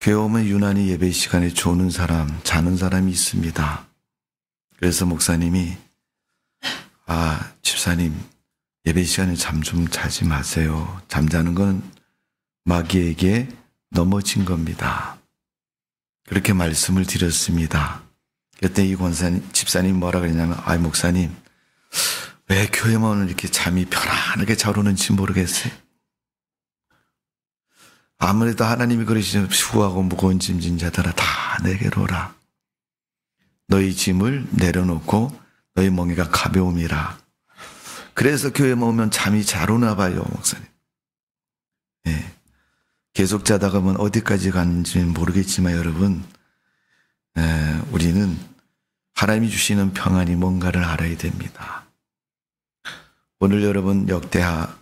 교회 오면 유난히 예배 시간에 조는 사람, 자는 사람이 있습니다. 그래서 목사님이 집사님 예배 시간에 잠 좀 자지 마세요. 잠자는 건 마귀에게 넘어진 겁니다. 그렇게 말씀을 드렸습니다. 그때 이 집사님 뭐라 그랬냐면 목사님 왜 교회만 오면 이렇게 잠이 편안하게 잘 오는지 모르겠어요. 아무래도 하나님이 그러시죠. 수고하고 무거운 짐진 자들아 다 내게로 오라. 너희 짐을 내려놓고 너희 멍에가 가벼움이라. 그래서 교회만 오면 잠이 잘 오나 봐요, 목사님. 네. 계속 자다가 보면 어디까지 가는지는 모르겠지만 여러분, 우리는 하나님이 주시는 평안이 뭔가를 알아야 됩니다. 오늘 여러분 역대하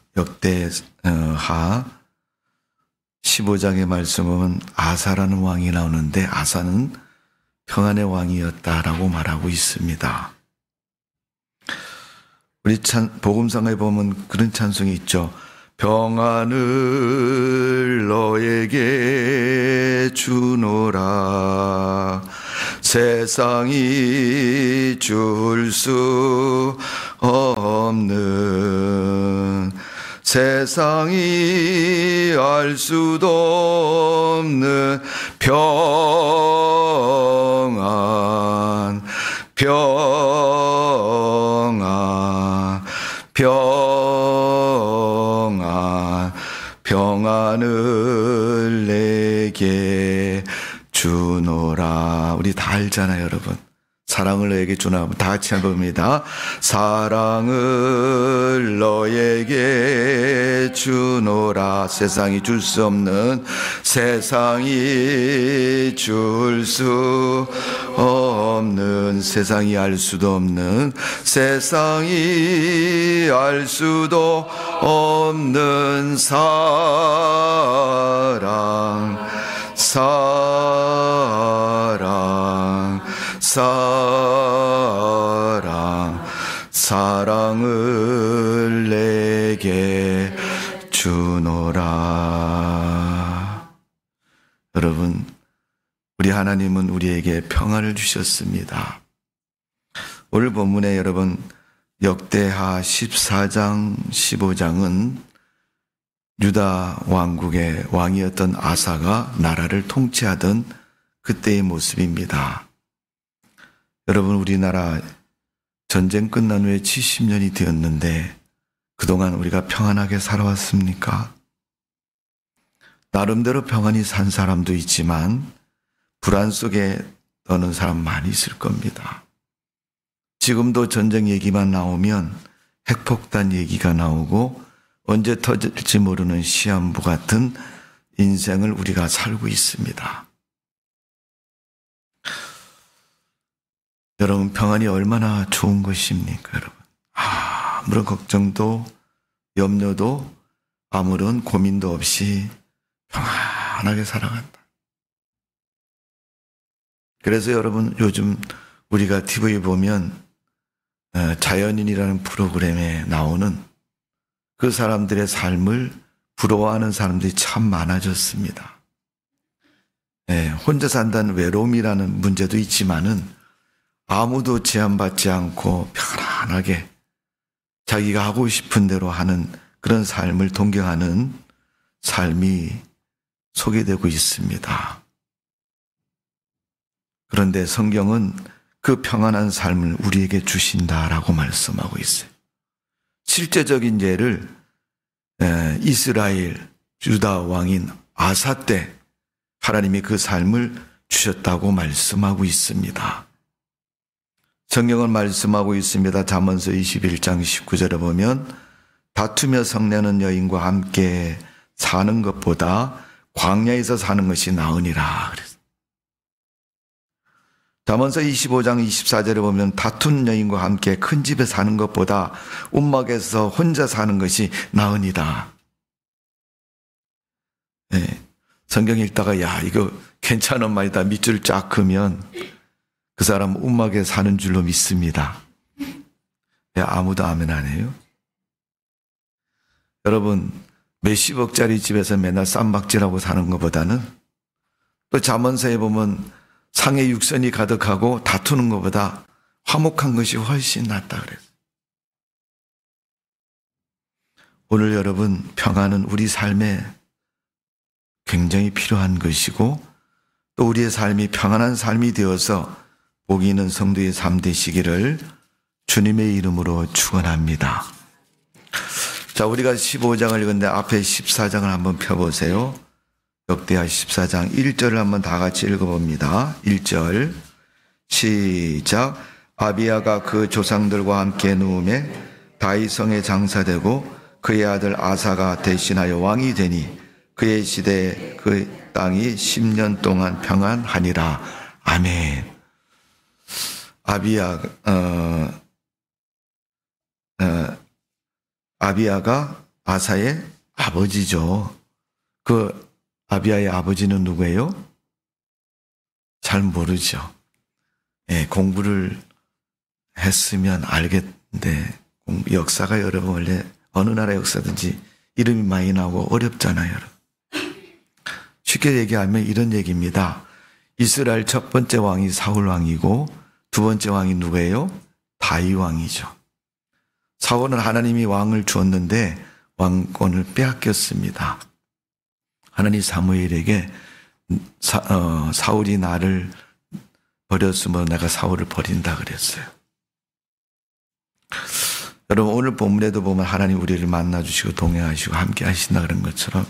15장의 말씀은 아사라는 왕이 나오는데 아사는 평안의 왕이었다라고 말하고 있습니다. 우리 복음성에 보면 그런 찬송이 있죠. 평안을 너에게 주노라 세상이 줄 수 없는 세상이 알 수도 없는 평안 평안을 내게 주노라. 우리 다 알잖아요, 여러분. 사랑을 너에게 주노라. 다 같이 해봅니다. 사랑을 너에게 주노라. 세상이 줄 수 없는 세상이 줄 수 없는 세상이 알 수도 없는 세상이 알 수도 없는 사랑을 내게 주노라. 여러분, 우리 하나님은 우리에게 평안을 주셨습니다. 오늘 본문에 여러분 역대하 14장 15장은 유다 왕국의 왕이었던 아사가 나라를 통치하던 그때의 모습입니다. 여러분, 우리나라 전쟁 끝난 후에 70년이 되었는데 그동안 우리가 평안하게 살아왔습니까? 나름대로 평안히 산 사람도 있지만 불안 속에 떠는 사람 많이 있을 겁니다. 지금도 전쟁 얘기만 나오면 핵폭탄 얘기가 나오고 언제 터질지 모르는 시한부 같은 인생을 우리가 살고 있습니다. 여러분, 평안이 얼마나 좋은 것입니까, 여러분? 아무런 걱정도 염려도 아무런 고민도 없이 평안하게 살아간다. 그래서 여러분, 요즘 우리가 TV 보면 자연인이라는 프로그램에 나오는 그 사람들의 삶을 부러워하는 사람들이 참 많아졌습니다. 혼자 산다는 외로움이라는 문제도 있지만은 아무도 제한받지 않고 편안하게 자기가 하고 싶은 대로 하는 그런 삶을 동경하는 삶이 소개되고 있습니다. 그런데 성경은 그 평안한 삶을 우리에게 주신다라고 말씀하고 있어요. 실제적인 예를 이스라엘 유다 왕인 아사 때 하나님이 그 삶을 주셨다고 말씀하고 있습니다. 성경은 말씀하고 있습니다. 잠언서 21장 19절에 보면 다투며 성내는 여인과 함께 사는 것보다 광야에서 사는 것이 나으니라. 잠언서 25장 24절에 보면 다툰 여인과 함께 큰 집에 사는 것보다 움막에서 혼자 사는 것이 나으니라. 성경 읽다가 이거 괜찮은 말이다 밑줄 쫙 그으면 그 사람 움막에 사는 줄로 믿습니다. 아무도 아멘 안 해요? 여러분, 몇십억짜리 집에서 맨날 쌈박질하고 사는 것보다는 또 잠언서에 보면 상의 육선이 가득하고 다투는 것보다 화목한 것이 훨씬 낫다 그랬어요. 오늘 여러분, 평안은 우리 삶에 굉장히 필요한 것이고 또 우리의 삶이 평안한 삶이 되어서 복이 있는 성도의 삶 되시기를 주님의 이름으로 축원합니다. 자, 우리가 15장을 읽었는데 앞에 14장을 한번 펴보세요. 역대하 14장 1절을 한번 다 같이 읽어봅니다. 1절 시작. 아비야가 그 조상들과 함께 누움에 다윗성에 장사되고 그의 아들 아사가 대신하여 왕이 되니 그의 시대에 그 땅이 10년 동안 평안하니라. 아멘. 아비야가 아사의 아버지죠. 그 아비야의 아버지는 누구예요? 잘 모르죠. 예, 공부를 했으면 알겠는데 역사가 여러분 원래 어느 나라 역사든지 이름이 많이 나오고 어렵잖아요. 여러분. 쉽게 얘기하면 이런 얘기입니다. 이스라엘 첫 번째 왕이 사울 왕이고 두 번째 왕이 누구예요? 다윗 왕이죠. 사울은 하나님이 왕을 주었는데 왕권을 빼앗겼습니다. 하나님 사무엘에게 사울이 나를 버렸으면 내가 사울을 버린다 그랬어요. 여러분 오늘 본문에도 보면 하나님 우리를 만나주시고 동행하시고 함께 하신다 그런 것처럼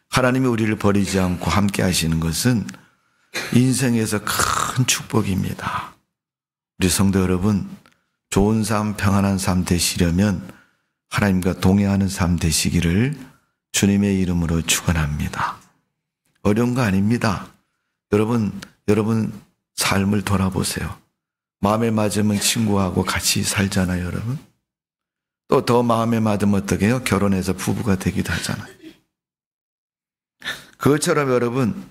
하나님이 우리를 버리지 않고 함께 하시는 것은 인생에서 큰 축복입니다. 우리 성도 여러분, 좋은 삶, 평안한 삶 되시려면 하나님과 동행하는 삶 되시기를 주님의 이름으로 축원합니다. 어려운 거 아닙니다. 여러분 삶을 돌아보세요. 마음에 맞으면 친구하고 같이 살잖아요, 여러분. 또 더 마음에 맞으면 어떻게 해요? 결혼해서 부부가 되기도 하잖아요. 그것처럼 여러분,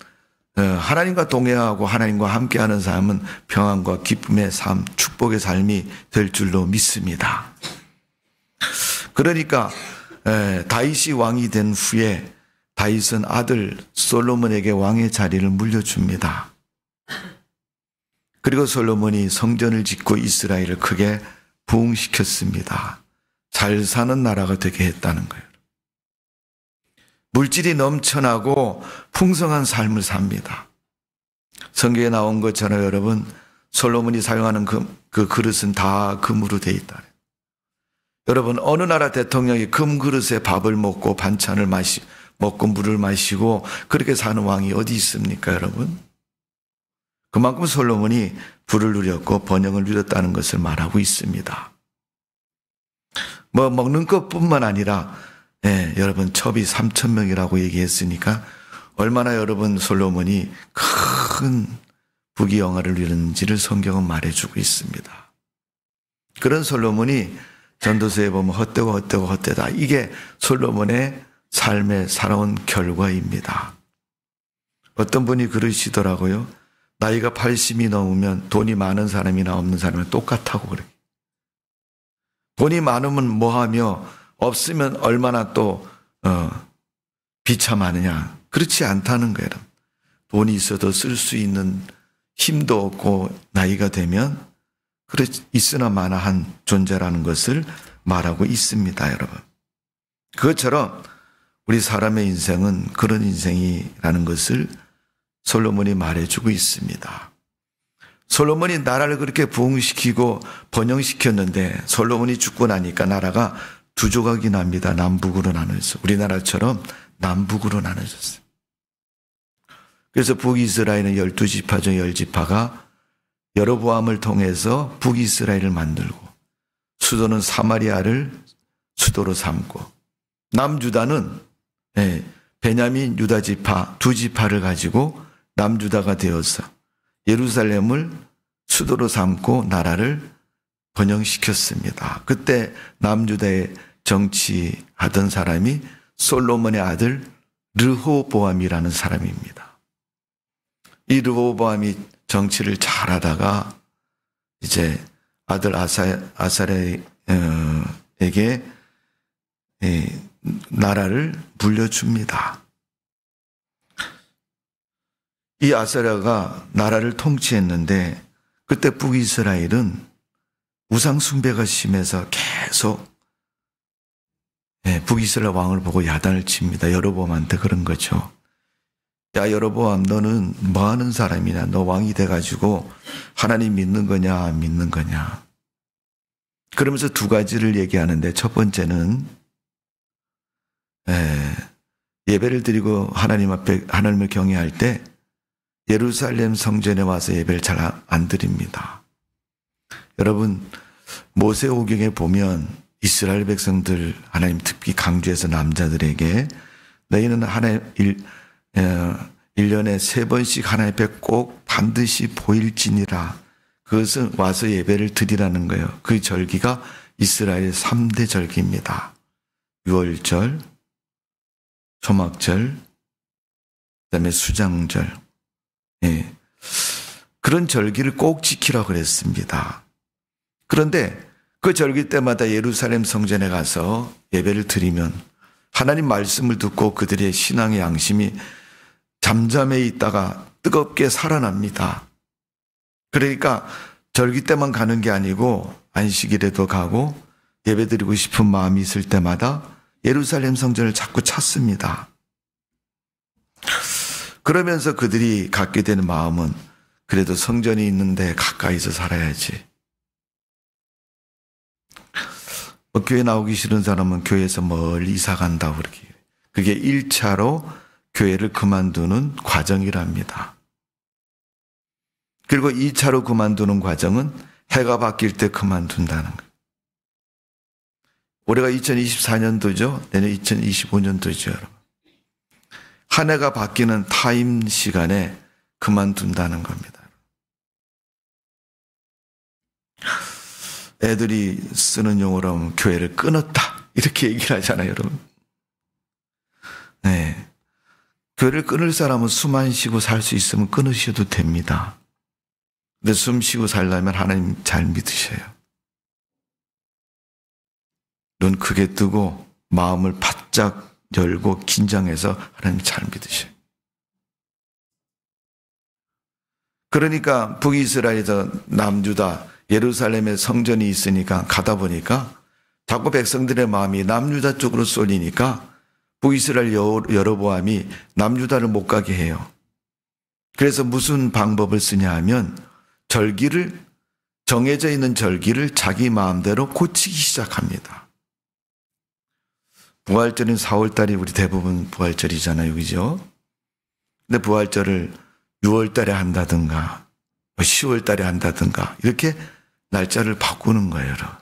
하나님과 동행하고 하나님과 함께하는 삶은 평안과 기쁨의 삶, 축복의 삶이 될 줄로 믿습니다. 그러니까 다윗이 왕이 된 후에 다윗은 아들 솔로몬에게 왕의 자리를 물려줍니다. 그리고 솔로몬이 성전을 짓고 이스라엘을 크게 부흥시켰습니다. 잘 사는 나라가 되게 했다는 거예요. 물질이 넘쳐나고 풍성한 삶을 삽니다. 성경에 나온 것처럼 여러분 솔로몬이 사용하는 그 그릇은 다 금으로 되어 있다. 여러분 어느 나라 대통령이 금 그릇에 밥을 먹고 반찬을 먹고 물을 마시고 그렇게 사는 왕이 어디 있습니까, 여러분? 그만큼 솔로몬이 부를 누렸고 번영을 누렸다는 것을 말하고 있습니다. 먹는 것뿐만 아니라 여러분 첩이 3,000명이라고 얘기했으니까 얼마나 여러분 솔로몬이 큰 부귀영화를 누렸는지를 성경은 말해주고 있습니다. 그런 솔로몬이 전도서에 보면 헛되다. 이게 솔로몬의 삶에 살아온 결과입니다. 어떤 분이 그러시더라고요. 나이가 80이 넘으면 돈이 많은 사람이나 없는 사람이 똑같다고 그래요. 돈이 많으면 뭐하며 없으면 얼마나 또 비참하느냐. 그렇지 않다는 거예요. 돈이 있어도 쓸 수 있는 힘도 없고 나이가 되면 있으나 마나한 존재라는 것을 말하고 있습니다, 여러분. 그것처럼 우리 사람의 인생은 그런 인생이라는 것을 솔로몬이 말해주고 있습니다. 솔로몬이 나라를 그렇게 부흥시키고 번영시켰는데 솔로몬이 죽고 나니까 나라가 두 조각이 납니다. 남북으로 나눠서 우리나라처럼 남북으로 나눠졌어요. 그래서 북이스라엘은 12지파 중 10지파가 여로보암을 통해서 북이스라엘을 만들고 수도는 사마리아를 수도로 삼고 남유다는 베냐민 유다지파 두 지파를 가지고 남유다가 되어서 예루살렘을 수도로 삼고 나라를 번영시켰습니다. 그때 남유다에 정치하던 사람이 솔로몬의 아들 르호보암이라는 사람입니다. 이 르호보암이 정치를 잘하다가 이제 아들 아사레에게 나라를 물려줍니다. 이 아사랴가 나라를 통치했는데 그때 북이스라엘은 우상 숭배가 심해서 계속 북이스라엘 왕을 보고 야단을 칩니다. 여로보암한테 그런 거죠. 야, 여로보암, 너는 뭐 하는 사람이냐? 너 왕이 돼가지고 하나님 믿는 거냐, 안 믿는 거냐? 그러면서 두 가지를 얘기하는데 첫 번째는 예배를 드리고 하나님 앞에 하나님을 경외할 때 예루살렘 성전에 와서 예배를 잘 안 드립니다. 여러분, 모세오경에 보면 이스라엘 백성들 하나님 특히 강조해서 남자들에게 너희는 하나님 1년에 3번씩 하나님 앞에 꼭 반드시 보일지니라. 그것은 와서 예배를 드리라는 거예요. 그 절기가 이스라엘의 3대 절기입니다. 유월절, 초막절, 그다음에 수장절. 그런 절기를 꼭 지키라고 그랬습니다. 그런데 그 절기 때마다 예루살렘 성전에 가서 예배를 드리면 하나님 말씀을 듣고 그들의 신앙의 양심이 잠잠해 있다가 뜨겁게 살아납니다. 그러니까 절기 때만 가는 게 아니고 안식일에도 가고 예배드리고 싶은 마음이 있을 때마다 예루살렘 성전을 자꾸 찾습니다. 그러면서 그들이 갖게 되는 마음은 그래도 성전이 있는데 가까이서 살아야지. 교회 나오기 싫은 사람은 교회에서 멀리 이사 간다고 그렇게. 그게 1차로 교회를 그만두는 과정이랍니다. 그리고 2차로 그만두는 과정은 해가 바뀔 때 그만둔다는 거예요. 올해가 2024년도죠. 내년 2025년도죠, 여러분. 한 해가 바뀌는 타임 시간에 그만둔다는 겁니다. 애들이 쓰는 용어로 하면 교회를 끊었다. 이렇게 얘기를 하잖아요, 여러분. 네. 교회를 끊을 사람은 숨 안 쉬고 살 수 있으면 끊으셔도 됩니다. 근데 숨 쉬고 살려면 하나님 잘 믿으셔요. 눈 크게 뜨고 마음을 바짝 열고 긴장해서 하나님 잘 믿으셔요. 그러니까 북이스라엘에서 남유다 예루살렘에 성전이 있으니까 가다 보니까 자꾸 백성들의 마음이 남유다 쪽으로 쏠리니까 북이스라엘 여로보암이 남유다를 못 가게 해요. 그래서 무슨 방법을 쓰냐 하면 절기를 정해져 있는 절기를 자기 마음대로 고치기 시작합니다. 부활절인 4월달이 우리 대부분 부활절이잖아요, 그죠? 근데 부활절을 6월달에 한다든가 10월달에 한다든가 이렇게 날짜를 바꾸는 거예요, 여러분.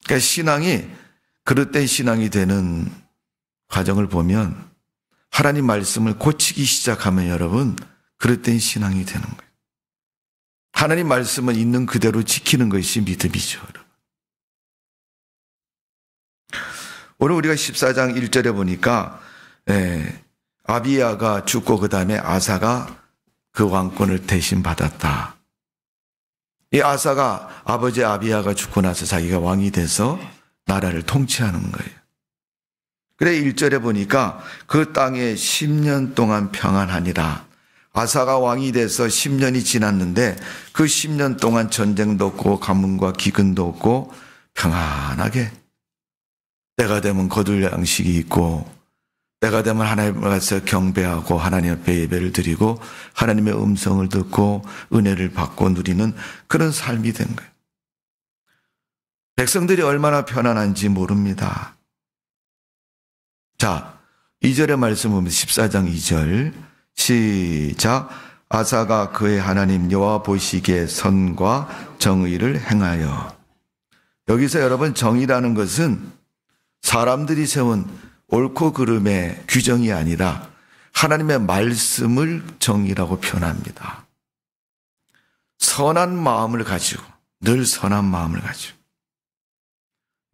그러니까 신앙이 그릇된 신앙이 되는 과정을 보면 하나님 말씀을 고치기 시작하면 여러분 그릇된 신앙이 되는 거예요. 하나님 말씀은 있는 그대로 지키는 것이 믿음이죠, 여러분. 오늘 우리가 14장 1절에 보니까 아비야가 죽고 그 다음에 아사가 그 왕권을 대신 받았다. 이 아사가 아버지 아비야가 죽고 나서 자기가 왕이 돼서 나라를 통치하는 거예요. 그래 1절에 보니까 그 땅에 10년 동안 평안하니라. 아사가 왕이 돼서 10년이 지났는데 그 10년 동안 전쟁도 없고 가뭄과 기근도 없고 평안하게 때가 되면 거둘 양식이 있고 때가 되면 하나님 앞에서 경배하고 하나님 앞에 예배를 드리고 하나님의 음성을 듣고 은혜를 받고 누리는 그런 삶이 된 거예요. 백성들이 얼마나 편안한지 모릅니다. 자, 2절의 말씀 보면 14장 2절 시작. 아사가 그의 하나님 여호와 보시기에 선과 정의를 행하여. 여기서 여러분 정의라는 것은 사람들이 세운 옳고 그름의 규정이 아니라 하나님의 말씀을 정의라고 표현합니다. 선한 마음을 가지고 늘 선한 마음을 가지고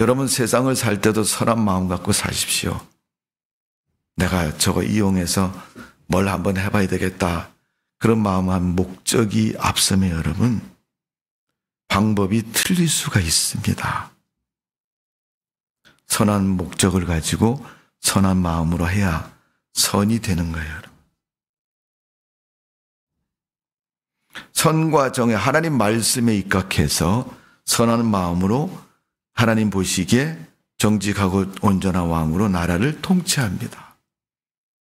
여러분 세상을 살 때도 선한 마음 갖고 사십시오. 내가 저거 이용해서 뭘 한번 해봐야 되겠다. 그런 마음한 목적이 앞서면 여러분 방법이 틀릴 수가 있습니다. 선한 목적을 가지고 선한 마음으로 해야 선이 되는 거예요, 여러분. 선과 정의 하나님 말씀에 입각해서 선한 마음으로 하나님 보시기에 정직하고 온전한 왕으로 나라를 통치합니다.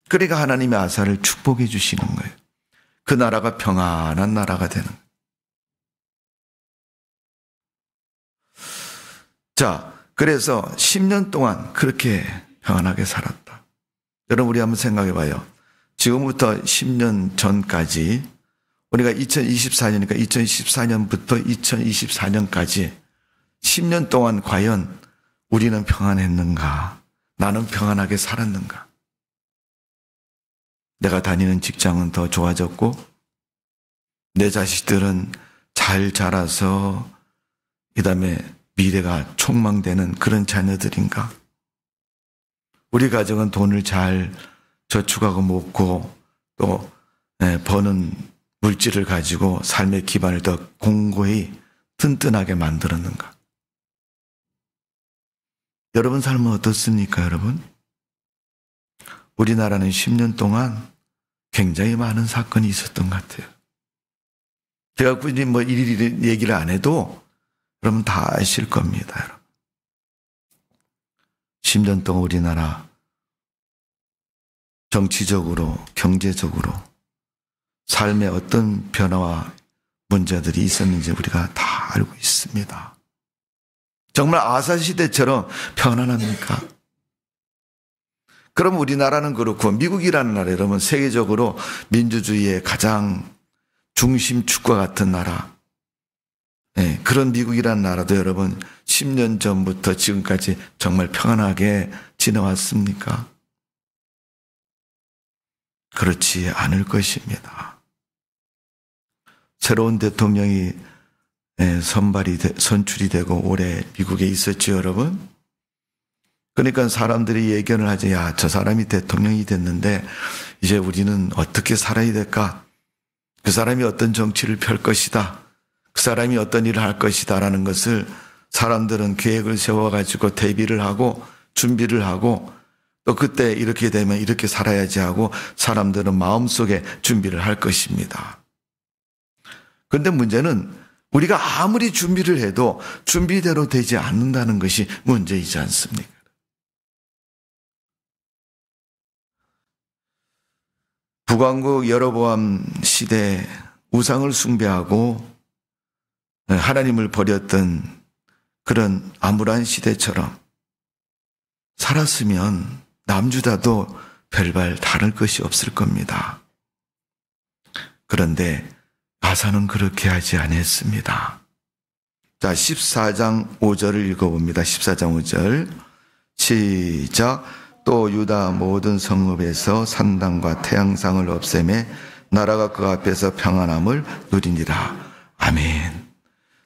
그러니까 하나님이 아사를 축복해 주시는 거예요. 그 나라가 평안한 나라가 되는 거예요. 자, 그래서 10년 동안 그렇게 평안하게 살았다. 여러분, 우리 한번 생각해 봐요. 지금부터 10년 전까지, 우리가 2024년이니까 2014년부터 2024년까지 10년 동안 과연 우리는 평안했는가? 나는 평안하게 살았는가? 내가 다니는 직장은 더 좋아졌고, 내 자식들은 잘 자라서 그 다음에 미래가 촉망되는 그런 자녀들인가? 우리 가정은 돈을 잘 저축하고 먹고 또 버는 물질을 가지고 삶의 기반을 더 공고히 튼튼하게 만들었는가? 여러분 삶은 어떻습니까, 여러분? 우리나라는 10년 동안 굉장히 많은 사건이 있었던 것 같아요. 제가 굳이 일일이 얘기를 안 해도 여러분 다 아실 겁니다, 여러분. 10년 동안 우리나라 정치적으로, 경제적으로 삶의 어떤 변화와 문제들이 있었는지 우리가 다 알고 있습니다. 정말 아사시대처럼 편안합니까? 그럼 우리나라는 그렇고 미국이라는 나라, 여러분 세계적으로 민주주의의 가장 중심축과 같은 나라, 그런 미국이라는 나라도 여러분 10년 전부터 지금까지 정말 평안하게 지내왔습니까? 그렇지 않을 것입니다. 새로운 대통령이 선출이 되고 올해 미국에 있었죠, 여러분. 그러니까 사람들이 예견을 하죠. 야, 저 사람이 대통령이 됐는데 이제 우리는 어떻게 살아야 될까? 그 사람이 어떤 정치를 펼 것이다. 그 사람이 어떤 일을 할 것이다 라는 것을 사람들은 계획을 세워가지고 대비를 하고 준비를 하고 또 그때 이렇게 되면 이렇게 살아야지 하고 사람들은 마음속에 준비를 할 것입니다. 그런데 문제는 우리가 아무리 준비를 해도 준비대로 되지 않는다는 것이 문제이지 않습니까? 북왕국 여로보암 시대 우상을 숭배하고 하나님을 버렸던 그런 암울한 시대처럼 살았으면 남주다도 별반 다를 것이 없을 겁니다. 그런데 아사는 그렇게 하지 않았습니다. 자, 14장 5절을 읽어봅니다. 14장 5절 시작. 또 유다 모든 성읍에서 산당과 태양상을 없애매 나라가 그 앞에서 평안함을 누리니라. 아멘.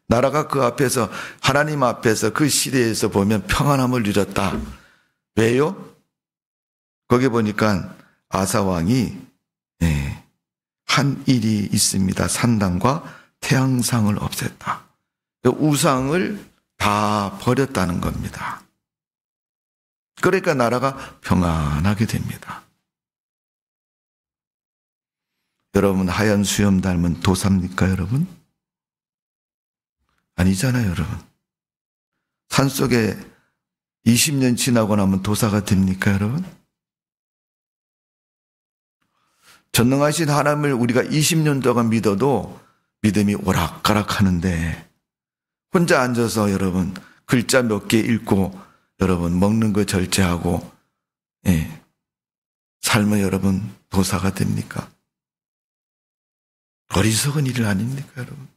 나라가 그 앞에서, 하나님 앞에서 그 시대에서 보면 평안함을 누렸다. 왜요? 거기 보니까 아사 왕이 한 일이 있습니다. 산당과 태양상을 없앴다. 우상을 다 버렸다는 겁니다. 그러니까 나라가 평안하게 됩니다. 여러분, 하얀 수염 닮은 도사입니까, 여러분? 아니잖아요, 여러분. 산속에 20년 지나고 나면 도사가 됩니까, 여러분? 전능하신 하나님을 우리가 20년 동안 믿어도 믿음이 오락가락 하는데 혼자 앉아서 여러분 글자 몇 개 읽고 여러분 먹는 거 절제하고 삶은 여러분 도사가 됩니까? 어리석은 일 아닙니까, 여러분?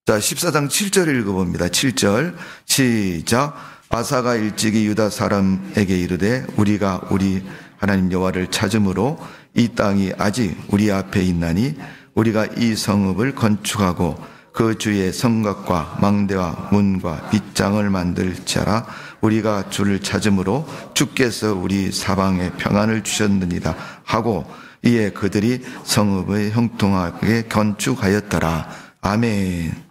자, 14장 7절 읽어봅니다. 7절 시작. 아사가 일찍이 유다 사람에게 이르되 우리가 우리 하나님 여호와를 찾음으로 이 땅이 아직 우리 앞에 있나니 우리가 이 성읍을 건축하고 그 주의 성곽과 망대와 문과 빗장을 만들자라. 우리가 주를 찾음으로 주께서 우리 사방에 평안을 주셨느니라 하고 이에 그들이 성읍을 형통하게 건축하였더라. 아멘.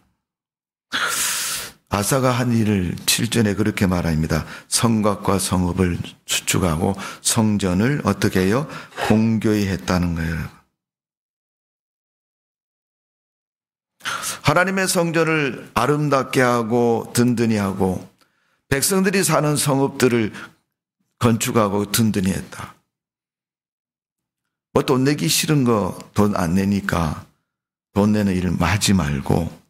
아사가 한 일을 7절에 그렇게 말합니다. 성곽과 성읍을 수축하고 성전을 어떻게 해요? 공교히 했다는 거예요. 하나님의 성전을 아름답게 하고 든든히 하고 백성들이 사는 성읍들을 건축하고 든든히 했다. 뭐 돈 내기 싫은 거 돈 안 내니까 돈 내는 일 하지 말고,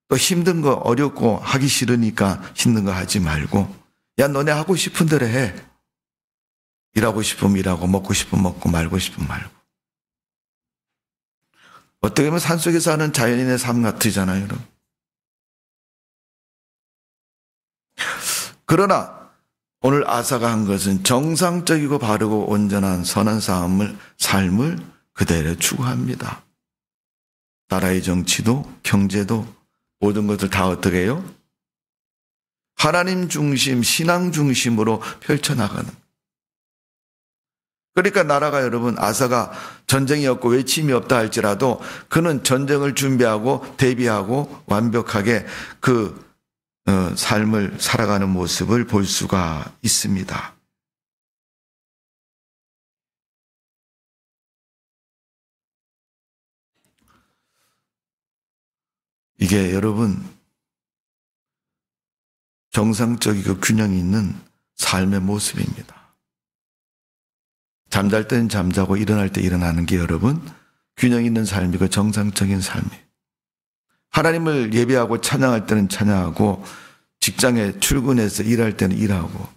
또 힘든 거 어렵고 하기 싫으니까 힘든 거 하지 말고, 야 너네 하고 싶은 대로 해. 일하고 싶으면 일하고 먹고 싶으면 먹고 말고 싶으면 말고. 어떻게 보면 산속에 사는 자연인의 삶 같으잖아요, 여러분. 그러나 오늘 아사가 한 것은 정상적이고 바르고 온전한 선한 삶을 그대로 추구합니다. 나라의 정치도 경제도 모든 것을 다 어떻게 해요? 하나님 중심, 신앙 중심으로 펼쳐나가는. 그러니까 나라가 여러분, 아사가 전쟁이 없고 외침이 없다 할지라도 그는 전쟁을 준비하고 대비하고 완벽하게 그 삶을 살아가는 모습을 볼 수가 있습니다. 이게 여러분 정상적이고 균형이 있는 삶의 모습입니다. 잠잘 때는 잠자고 일어날 때 일어나는 게 여러분 균형 있는 삶이고 정상적인 삶이에요. 하나님을 예배하고 찬양할 때는 찬양하고 직장에 출근해서 일할 때는 일하고,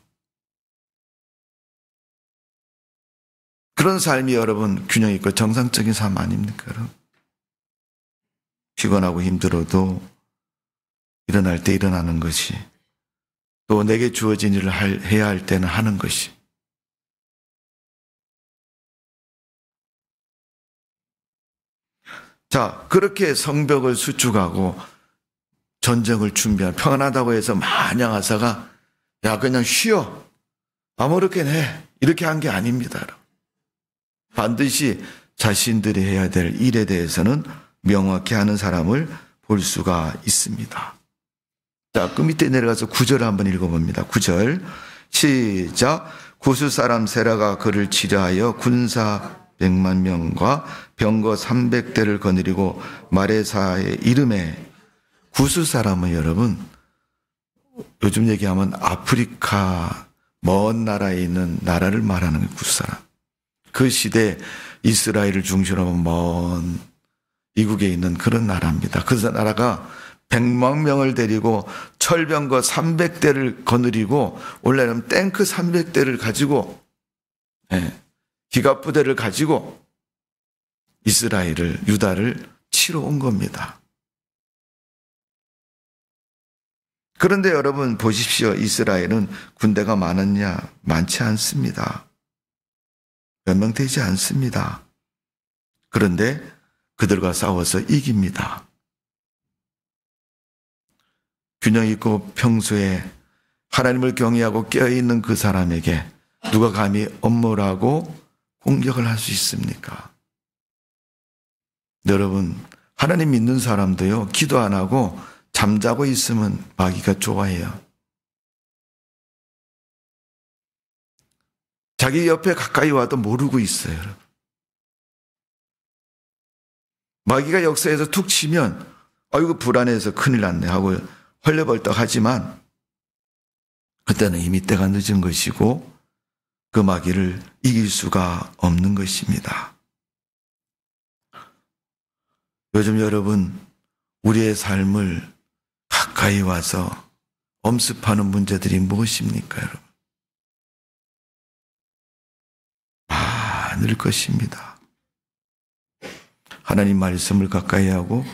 그런 삶이 여러분 균형 있고 정상적인 삶 아닙니까 여러분? 피곤하고 힘들어도 일어날 때 일어나는 것이, 또 내게 주어진 일을 해야 할 때는 하는 것이, 자, 그렇게 성벽을 수축하고 전쟁을 준비한, 평안하다고 해서 마냥 아사가 야 그냥 쉬어 아무렇게나 해 이렇게 한 게 아닙니다. 반드시 자신들이 해야 될 일에 대해서는 명확히 하는 사람을 볼 수가 있습니다. 자, 그 밑에 내려가서 9절 한번 읽어봅니다. 9절 시작. 구스 사람 세라가 그를 치려하여 군사 100만 명과 병거 300대를 거느리고 마레사의 이름에, 구스 사람은 여러분 요즘 얘기하면 아프리카 먼 나라에 있는 나라를 말하는 거예요. 구스 사람. 그 시대 이스라엘을 중심으로 먼 이국에 있는 그런 나라입니다. 그 나라가 100만 명을 데리고 철병거 300대를 거느리고, 원래는 탱크 300대를 가지고, 기갑부대를 가지고 이스라엘을, 유다를 치러 온 겁니다. 그런데 여러분 보십시오. 이스라엘은 군대가 많았냐? 많지 않습니다. 몇 명 되지 않습니다. 그런데 그들과 싸워서 이깁니다. 균형 있고 평소에 하나님을 경외하고 깨어있는 그 사람에게 누가 감히 엄모라고 공격을 할 수 있습니까? 여러분, 하나님 믿는 사람도요, 기도 안 하고 잠자고 있으면 마귀가 좋아해요. 자기 옆에 가까이 와도 모르고 있어요, 여러분. 마귀가 역사에서 툭 치면 아이고 불안해서 큰일 났네 하고 헐레벌떡 하지만, 그때는 이미 때가 늦은 것이고 그 마귀를 이길 수가 없는 것입니다. 요즘 여러분 우리의 삶을 가까이 와서 엄습하는 문제들이 무엇입니까 여러분? 많을 것입니다. 하나님 말씀을 가까이 하고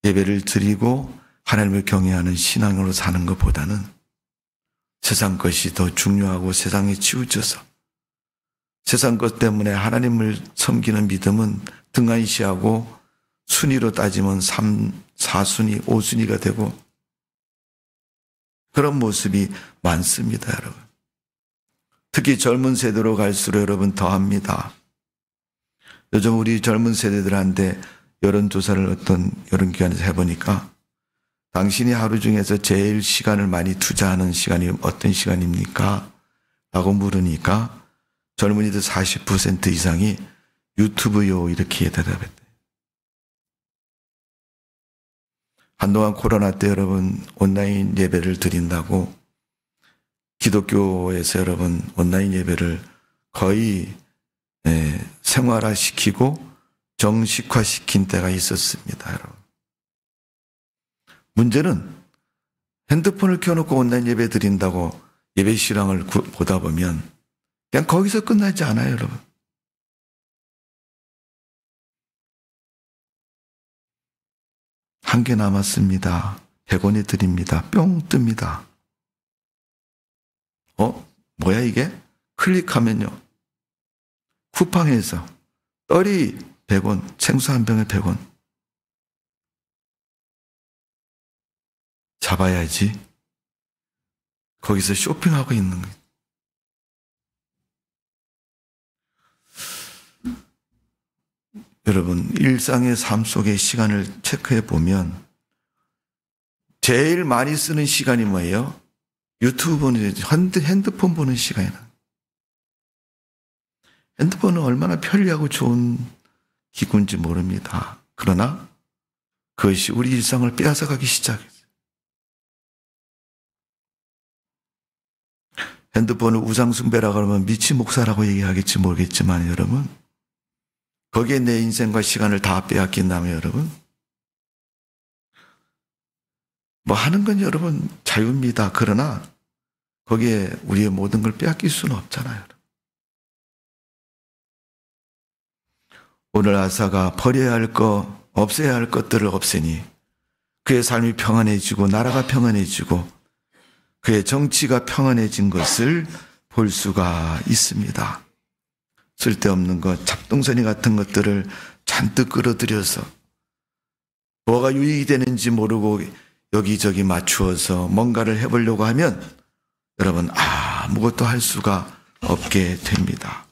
예배를 드리고 하나님을 경외하는 신앙으로 사는 것보다는 세상 것이 더 중요하고 세상에 치우쳐서 세상 것 때문에 하나님을 섬기는 믿음은 등한시하고 순위로 따지면 3, 4순위, 5순위가 되고 그런 모습이 많습니다, 여러분. 특히 젊은 세대로 갈수록 여러분 더합니다. 요즘 우리 젊은 세대들한테 여론조사를 어떤 여론기관에서 해보니까 당신이 하루 중에서 제일 시간을 많이 투자하는 시간이 어떤 시간입니까? 라고 물으니까 젊은이들 40% 이상이 유튜브요 이렇게 대답했대요. 한동안 코로나 때 여러분 온라인 예배를 드린다고 기독교에서 여러분 온라인 예배를 거의 생활화시키고 정식화시킨 때가 있었습니다. 여러분. 문제는 핸드폰을 켜놓고 온라인 예배 드린다고 예배 실황을 보다 보면 그냥 거기서 끝나지 않아요, 여러분. 한 개 남았습니다. 100원에 드립니다. 뿅 뜹니다. 뭐야 이게? 클릭하면요. 쿠팡에서 떨이 100원, 생수 한 병에 100원. 잡아야지. 거기서 쇼핑하고 있는 거예요. 여러분, 일상의 삶 속의 시간을 체크해 보면 제일 많이 쓰는 시간이 뭐예요? 유튜브 보는, 핸드폰 보는 시간이에요. 핸드폰은 얼마나 편리하고 좋은 기구인지 모릅니다. 그러나 그것이 우리 일상을 빼앗아가기 시작했어요. 핸드폰을 우상숭배라고 하면 미치 목사라고 얘기하겠지 모르겠지만 여러분, 거기에 내 인생과 시간을 다 빼앗긴다면 여러분, 뭐 하는 건 여러분 자유입니다. 그러나 거기에 우리의 모든 걸 빼앗길 수는 없잖아요. 오늘 아사가 버려야 할 것, 없애야 할 것들을 없애니 그의 삶이 평안해지고 나라가 평안해지고 그의 정치가 평안해진 것을 볼 수가 있습니다. 쓸데없는 것, 잡동사니 같은 것들을 잔뜩 끌어들여서 뭐가 유익이 되는지 모르고 여기저기 맞추어서 뭔가를 해보려고 하면 여러분 아무것도 할 수가 없게 됩니다.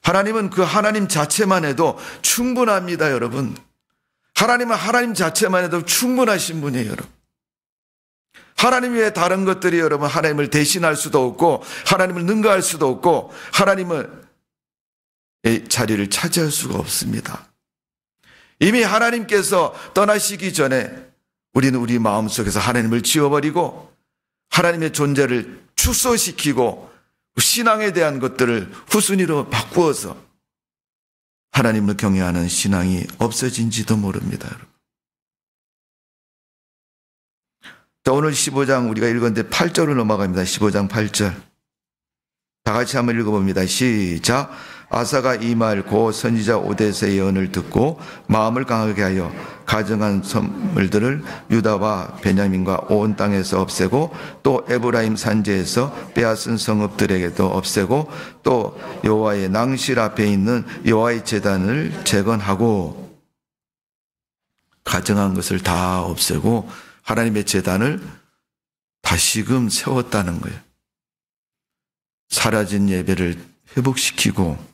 하나님은 그 하나님 자체만 해도 충분합니다, 여러분. 하나님은 하나님 자체만 해도 충분하신 분이에요, 여러분. 하나님 외에 다른 것들이 여러분 하나님을 대신할 수도 없고 하나님을 능가할 수도 없고 하나님을 자리를 차지할 수가 없습니다. 이미 하나님께서 떠나시기 전에 우리는 우리 마음속에서 하나님을 지워버리고 하나님의 존재를 축소시키고 신앙에 대한 것들을 후순위로 바꾸어서 하나님을 경외하는 신앙이 없어진지도 모릅니다. 여러분. 자, 오늘 15장 우리가 읽었는데 8절을 넘어갑니다. 15장 8절. 다 같이 한번 읽어봅니다. 시작. 아사가 이 말 고 선지자 오데스의 예언을 듣고 마음을 강하게 하여 가정한 선물들을 유다와 베냐민과 온 땅에서 없애고 또 에브라임 산지에서 빼앗은 성읍들에게도 없애고 또 여호와의 낭실 앞에 있는 여호와의 제단을 재건하고 가정한 것을 다 없애고 하나님의 제단을 다시금 세웠다는 거예요. 사라진 예배를 회복시키고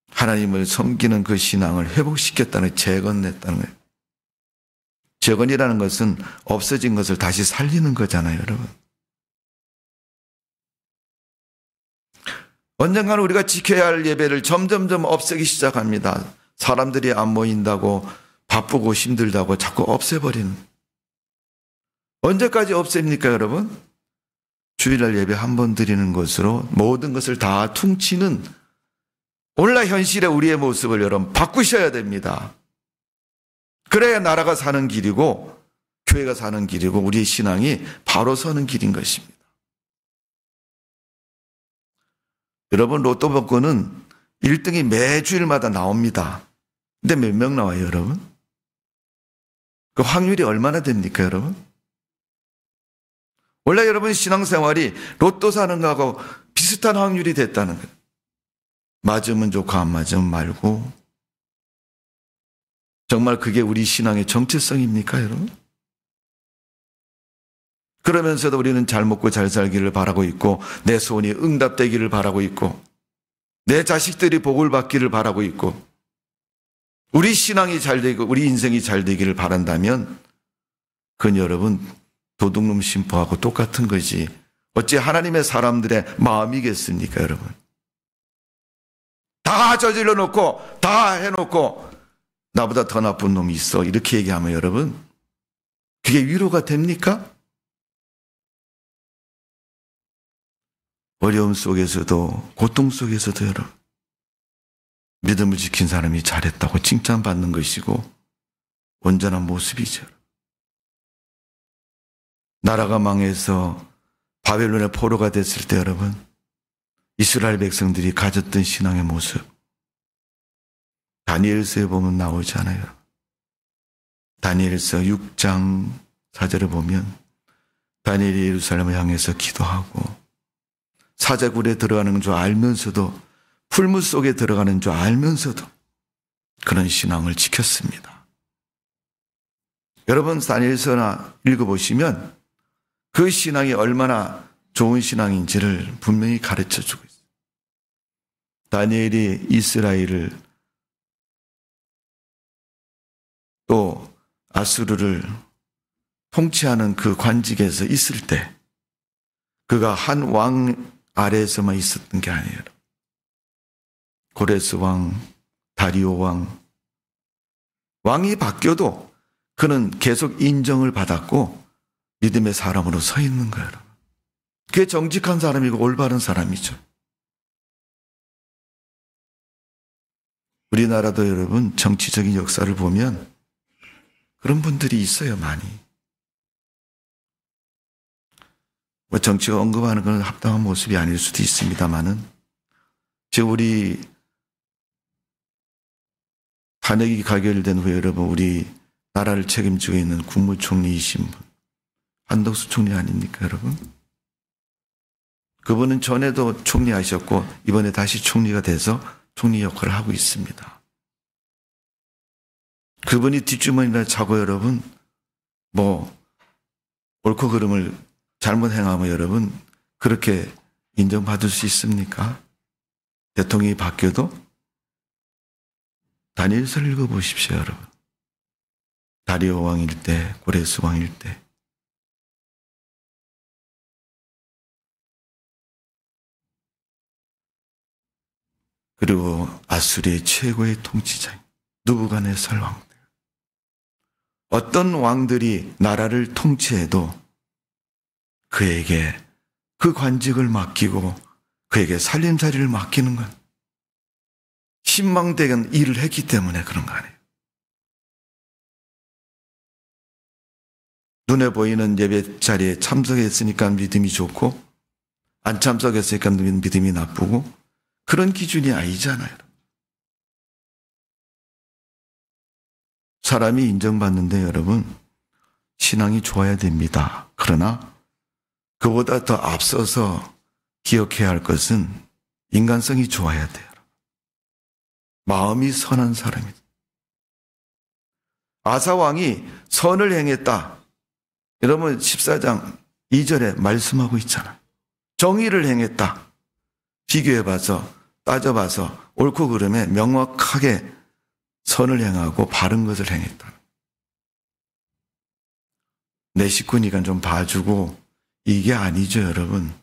하나님을 섬기는 그 신앙을 회복시켰다는, 재건했다는 거예요. 재건이라는 것은 없어진 것을 다시 살리는 거잖아요, 여러분. 언젠가는 우리가 지켜야 할 예배를 점점점 없애기 시작합니다. 사람들이 안 모인다고 바쁘고 힘들다고 자꾸 없애버리는. 언제까지 없앱니까, 여러분? 주일날 예배 한 번 드리는 것으로 모든 것을 다 퉁치는 오늘날 현실의 우리의 모습을 여러분 바꾸셔야 됩니다. 그래야 나라가 사는 길이고 교회가 사는 길이고 우리의 신앙이 바로 서는 길인 것입니다. 여러분, 로또 복권은 1등이 매주일마다 나옵니다. 근데 몇 명 나와요, 여러분? 그 확률이 얼마나 됩니까, 여러분? 원래 여러분 신앙생활이 로또 사는 거하고 비슷한 확률이 됐다는 거예요. 맞으면 좋고 안 맞으면 말고. 정말 그게 우리 신앙의 정체성입니까, 여러분? 그러면서도 우리는 잘 먹고 잘 살기를 바라고 있고 내 소원이 응답되기를 바라고 있고 내 자식들이 복을 받기를 바라고 있고 우리 신앙이 잘 되고 우리 인생이 잘 되기를 바란다면 그건 여러분 도둑놈 심포하고 똑같은 거지 어찌 하나님의 사람들의 마음이겠습니까, 여러분? 다 저질러 놓고 다 해놓고 나보다 더 나쁜 놈이 있어 이렇게 얘기하면 여러분 그게 위로가 됩니까? 어려움 속에서도 고통 속에서도 여러분 믿음을 지킨 사람이 잘했다고 칭찬받는 것이고 온전한 모습이죠. 나라가 망해서 바벨론의 포로가 됐을 때 여러분 이스라엘 백성들이 가졌던 신앙의 모습 다니엘서에 보면 나오잖아요. 다니엘서 6장 4절을 보면 다니엘이 예루살렘을 향해서 기도하고 사자굴에 들어가는 줄 알면서도 풀무 속에 들어가는 줄 알면서도 그런 신앙을 지켰습니다. 여러분 다니엘서나 읽어보시면 그 신앙이 얼마나 좋은 신앙인지를 분명히 가르쳐주고 있어요. 다니엘이 이스라엘을 또 아수르를 통치하는 그 관직에서 있을 때 그가 한 왕 아래에서만 있었던 게 아니에요. 고레스 왕, 다리오 왕이 바뀌어도 그는 계속 인정을 받았고 믿음의 사람으로 서 있는 거예요. 그게 정직한 사람이고 올바른 사람이죠. 우리나라도 여러분 정치적인 역사를 보면 그런 분들이 있어요, 많이. 뭐 정치가 언급하는 건 합당한 모습이 아닐 수도 있습니다만은 지금 우리 탄핵이 가결된 후에 여러분 우리 나라를 책임지고 있는 국무총리이신 분 한덕수 총리 아닙니까 여러분? 그분은 전에도 총리하셨고 이번에 다시 총리가 돼서 총리 역할을 하고 있습니다. 그분이 뒷주머니나 차고 여러분 뭐 옳고 그름을 잘못 행하면 여러분 그렇게 인정받을 수 있습니까? 대통령이 바뀌어도? 다니엘서를 읽어보십시오 여러분. 다리오 왕일 때, 고레스 왕일 때 그리고 아수리의 최고의 통치자인 느부갓네살 왕들. 어떤 왕들이 나라를 통치해도 그에게 그 관직을 맡기고 그에게 살림살이를 맡기는 건 신망되는 일을 했기 때문에 그런 거 아니에요. 눈에 보이는 예배 자리에 참석했으니까 믿음이 좋고 안 참석했으니까 믿음이 나쁘고 그런 기준이 아니잖아요. 사람이 인정받는데 여러분 신앙이 좋아야 됩니다. 그러나 그보다 더 앞서서 기억해야 할 것은 인간성이 좋아야 돼요. 마음이 선한 사람이다. 아사왕이 선을 행했다. 여러분 14장 2절에 말씀하고 있잖아요. 정의를 행했다. 비교해봐서 따져봐서 옳고 그름에 명확하게 선을 행하고 바른 것을 행했다. 내 식구니까 좀 봐주고 이게 아니죠 여러분.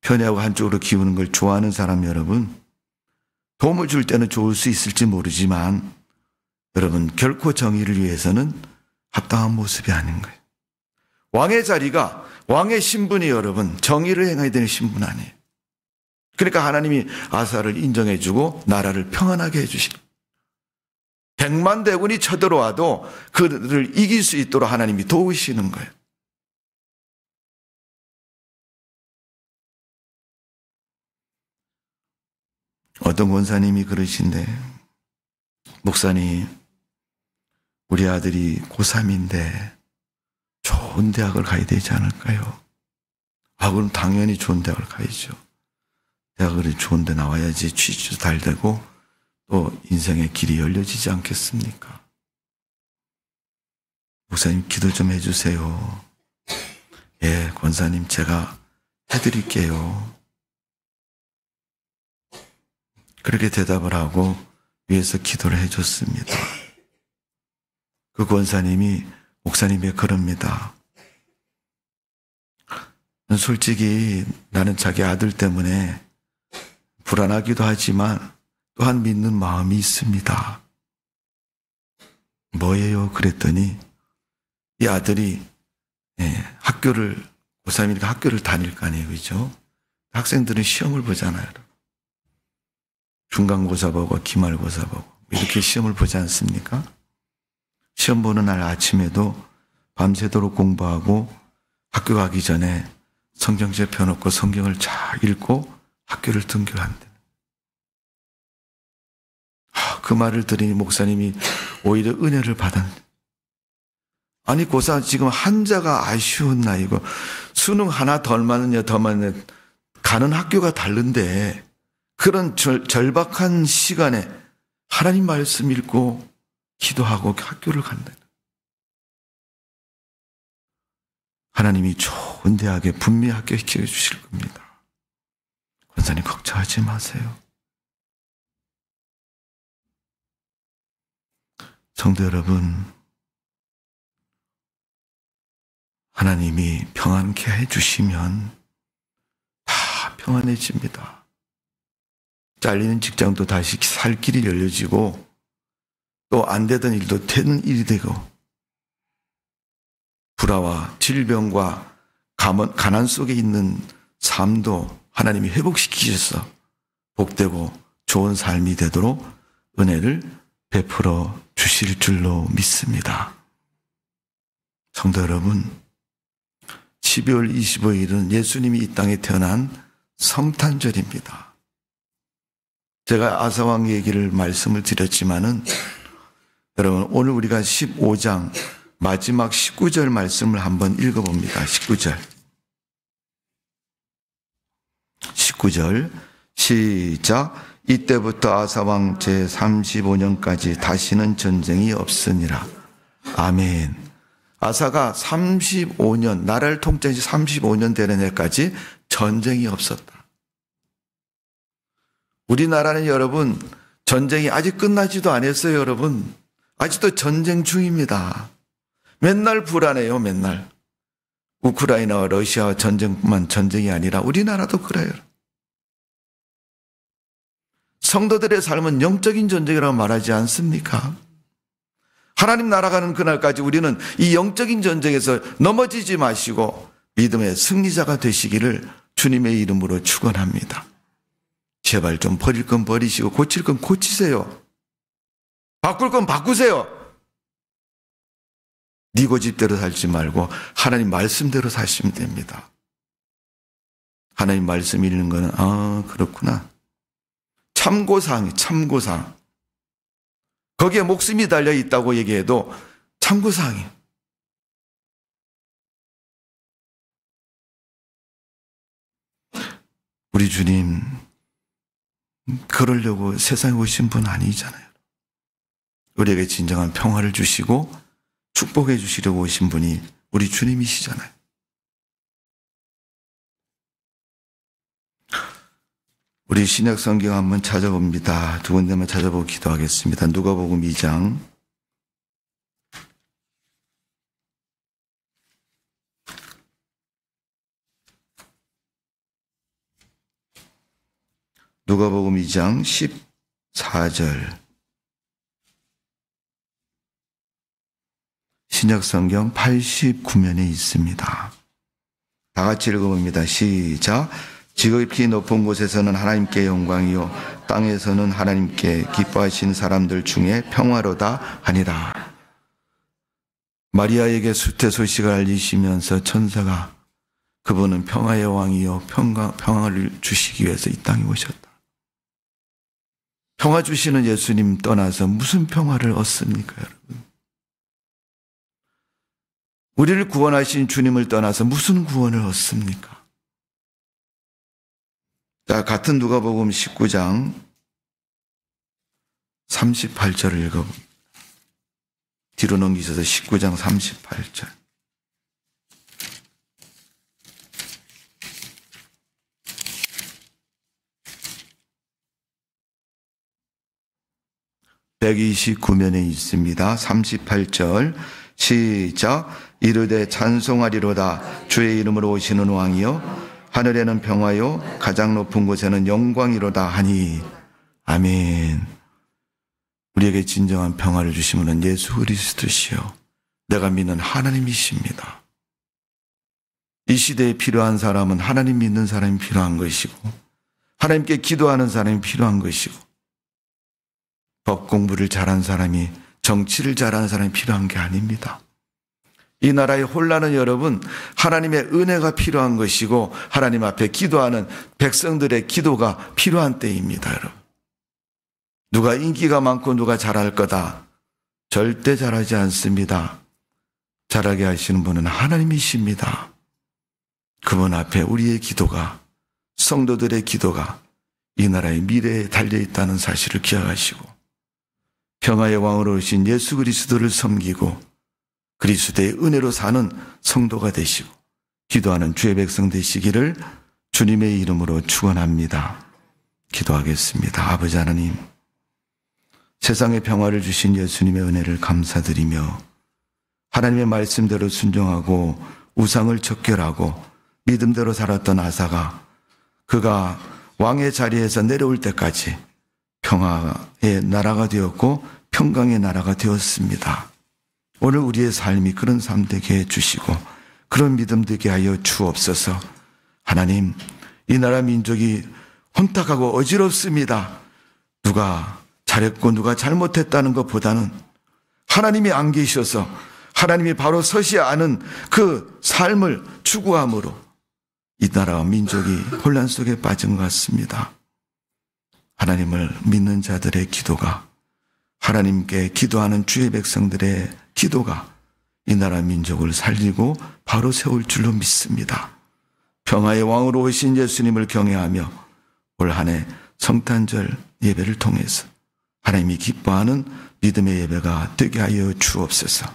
편애하고 한쪽으로 기우는 걸 좋아하는 사람 여러분 도움을 줄 때는 좋을 수 있을지 모르지만 여러분 결코 정의를 위해서는 합당한 모습이 아닌 거예요. 왕의 자리가 왕의 신분이 여러분 정의를 행해야 되는 신분 아니에요. 그러니까 하나님이 아사를 인정해주고 나라를 평안하게 해주시고 100만 대군이 쳐들어와도 그들을 이길 수 있도록 하나님이 도우시는 거예요. 어떤 권사님이 그러신데 목사님 우리 아들이 고3인데 좋은 대학을 가야 되지 않을까요? 그럼 당연히 좋은 대학을 가야죠. 대학을 좋은 데 나와야지 취직도 잘 되고 또 인생의 길이 열려지지 않겠습니까? 목사님 기도 좀 해주세요. 예, 권사님 제가 해드릴게요. 그렇게 대답을 하고 위에서 기도를 해줬습니다. 그 권사님이 목사님이 그럽니다. 솔직히 나는 자기 아들 때문에 불안하기도 하지만 또한 믿는 마음이 있습니다. 뭐예요? 그랬더니 이 아들이 고3이니까 학교를 다닐 거 아니에요. 그죠? 학생들은 시험을 보잖아요. 중간고사 보고 기말고사 보고 이렇게 시험을 보지 않습니까? 시험 보는 날 아침에도 밤새도록 공부하고 학교 가기 전에 성경책 펴놓고 성경을 잘 읽고 학교를 등교한대. 그 말을 들으니 목사님이 오히려 은혜를 받았네. 아니 고3 지금 한자가 아쉬운 나이고 수능 하나 덜 맞느냐 더 맞느냐 가는 학교가 다른데 그런 절박한 시간에 하나님 말씀 읽고 기도하고 학교를 간다. 하나님이 좋은 대학에 분명히 합격시켜 주실 겁니다. 권사님 걱정하지 마세요. 성도 여러분, 하나님이 평안케 해주시면 다 평안해집니다. 잘리는 직장도 다시 살 길이 열려지고 또 안 되던 일도 되는 일이 되고 불화와 질병과 가난 속에 있는 삶도 하나님이 회복시키셔서 복되고 좋은 삶이 되도록 은혜를 베풀어 주실 줄로 믿습니다. 성도 여러분, 12월 25일은 예수님이 이 땅에 태어난 성탄절입니다. 제가 아사왕 얘기를 말씀을 드렸지만은 여러분 오늘 우리가 15장 마지막 19절 말씀을 한번 읽어봅니다. 19절 시작. 이때부터 아사왕 제35년까지 다시는 전쟁이 없으니라. 아멘. 아사가 35년, 나라를 통치한 지 35년 되는 해까지 전쟁이 없었다. 우리나라는 여러분 전쟁이 아직 끝나지도 않았어요. 여러분 아직도 전쟁 중입니다. 맨날 불안해요. 맨날 우크라이나와 러시아와 전쟁만 전쟁이 아니라 우리나라도 그래요. 성도들의 삶은 영적인 전쟁이라고 말하지 않습니까? 하나님 날아가는 그날까지 우리는 이 영적인 전쟁에서 넘어지지 마시고 믿음의 승리자가 되시기를 주님의 이름으로 축원합니다. 제발 좀 버릴 건 버리시고 고칠 건 고치세요. 바꿀 건 바꾸세요. 네 고집대로 살지 말고 하나님 말씀대로 사시면 됩니다. 하나님 말씀 읽는 거는 그렇구나. 참고사항이 참고사항. 거기에 목숨이 달려 있다고 얘기해도 참고사항이. 우리 주님 그러려고 세상에 오신 분 아니잖아요. 우리에게 진정한 평화를 주시고 축복해 주시려고 오신 분이 우리 주님이시잖아요. 우리 신약 성경 한번 찾아봅니다. 두 군데만 찾아보고 기도하겠습니다. 누가복음 2장. 누가복음 2장 14절. 신약 성경 89면에 있습니다. 다 같이 읽어봅니다. 시작. 지극히 높은 곳에서는 하나님께 영광이요 땅에서는 하나님께 기뻐하신 사람들 중에 평화로다 하니라. 마리아에게 수태 소식을 알리시면서 천사가 그분은 평화의 왕이요 평화를 주시기 위해서 이 땅에 오셨다. 평화 주시는 예수님 떠나서 무슨 평화를 얻습니까, 여러분? 우리를 구원하신 주님을 떠나서 무슨 구원을 얻습니까? 자, 같은 누가복음 19장 38절을 읽어봅니다. 뒤로 넘기셔서 19장 38절. (129면에) 있습니다. 38절 시작. 이르되 찬송하리로다 주의 이름으로 오시는 왕이여 하늘에는 평화요 가장 높은 곳에는 영광이로다 하니. 아멘. 우리 우리에게 진정한 평화를 주시는 예수 그리스도시요 내가 믿는 하나님이십니다. 이 시대에 필요한 사람은 하나님 믿는 사람이 필요한 것이고 하나님께 기도하는 사람이 필요한 것이고 법 공부를 잘한 사람이 정치를 잘하는 사람이 필요한 게 아닙니다. 이 나라의 혼란은 여러분 하나님의 은혜가 필요한 것이고 하나님 앞에 기도하는 백성들의 기도가 필요한 때입니다. 여러분. 누가 인기가 많고 누가 잘할 거다. 절대 잘하지 않습니다. 잘하게 하시는 분은 하나님이십니다. 그분 앞에 우리의 기도가 성도들의 기도가 이 나라의 미래에 달려있다는 사실을 기억하시고 평화의 왕으로 오신 예수 그리스도를 섬기고 그리스도의 은혜로 사는 성도가 되시고 기도하는 주의 백성 되시기를 주님의 이름으로 축원합니다. 기도하겠습니다. 아버지 하나님, 세상에 평화를 주신 예수님의 은혜를 감사드리며 하나님의 말씀대로 순종하고 우상을 척결하고 믿음대로 살았던 아사가 그가 왕의 자리에서 내려올 때까지 평화의 나라가 되었고 평강의 나라가 되었습니다. 오늘 우리의 삶이 그런 삶 되게 해주시고 그런 믿음 되게 하여 주옵소서. 하나님, 이 나라 민족이 혼탁하고 어지럽습니다. 누가 잘했고 누가 잘못했다는 것보다는 하나님이 안 계셔서 하나님이 바로 서시 않은 그 삶을 추구함으로 이 나라와 민족이 혼란 속에 빠진 것 같습니다. 하나님을 믿는 자들의 기도가 하나님께 기도하는 주의 백성들의 기도가 이 나라 민족을 살리고 바로 세울 줄로 믿습니다. 평화의 왕으로 오신 예수님을 경외하며 올 한 해 성탄절 예배를 통해서 하나님이 기뻐하는 믿음의 예배가 되게 하여 주옵소서.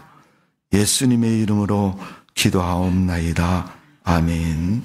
예수님의 이름으로 기도하옵나이다. 아멘.